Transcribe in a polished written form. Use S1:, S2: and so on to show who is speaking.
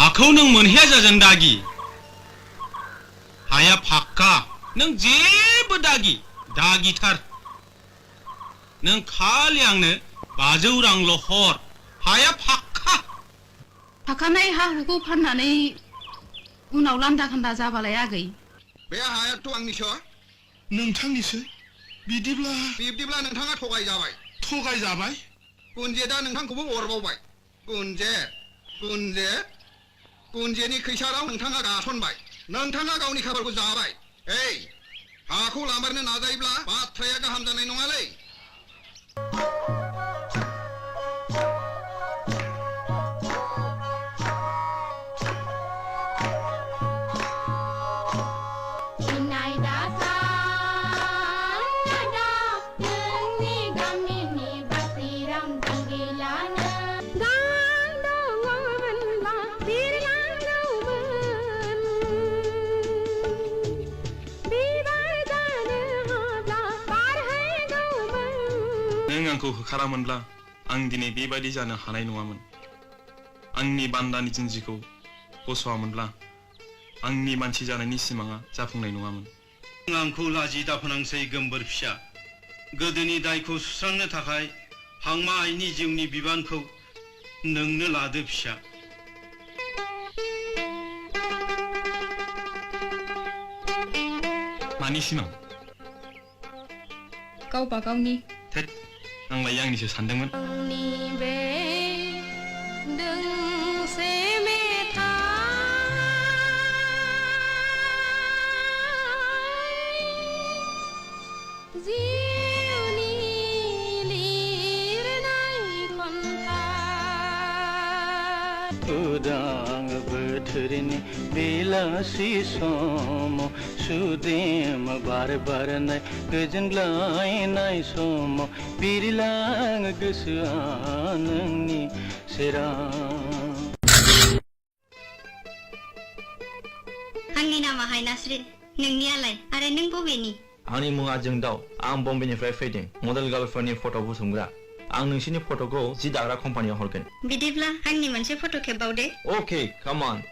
S1: हाखौ नों मोनहैया जाजों दागि हाया फाक्का नों जेबो दागि दागिथार नों खालि आंनो 500 रांल' हर हाया फाक्का
S2: थाखानाय हा हुखौ फाननानै उनाव लान्दा खान्दा जाबालाय आगै
S3: बे हायाथ' आंनिसो
S4: नोंथांनिसो
S3: बिब्दिब्ला नोंथाङा
S4: थगायजाबाय
S3: गुनजेदा नोंथांखौबो अरबावबाय गुनजेनि खैसाराव नोंथाङा गासनबाय नोंथाङा गावनि खाफालखौ जाबाय हाखौ लामारनो नाजायोब्ला बाथ्राया गाहाम जानाय नङालै
S5: नों आंखौ होखारामोनब्ला आं दिनै बेबायदि जानो हानाय नङामोन आंनि बान्दानि जिन्जिखौ बस'आमोनब्ला आंनि मानसि जानायनि सिमाङा जाफुंनाय नङामोन
S1: आंखौ लाजि दाफोनांसै गोमबोर फिसा गोदोनि दायखौ सुस्रांनो थाखाय हांमा आइनि जिउनि बिबानखौ नोंनो लादो फिसा
S5: मानि सिमां
S2: गावबा गावनि
S5: थेट आंलाय आंनिसो सानदोंमोन
S6: उदां बोथोरनि बेलासि समाव सुदेम बार बारनाय गोजोनग्लायनाय समाव बिरलाङो गोसोआ नोंनि सेराव
S7: आंनि नामाहाय नासरिन नोंनियालाय आरो नों बबेनि
S8: आंनि मुङा जोंदाव आं बम्बेनिफ्राय फैदों मडेल गार्लफोरनि फट' बुथुमग्रा आं नोंसिनि फट'खौ जि दाग्रा कम्पानियाव हरगोन
S7: बिदिब्ला आंनि मोनसे फट' खेबबावदे
S8: Okay, come on.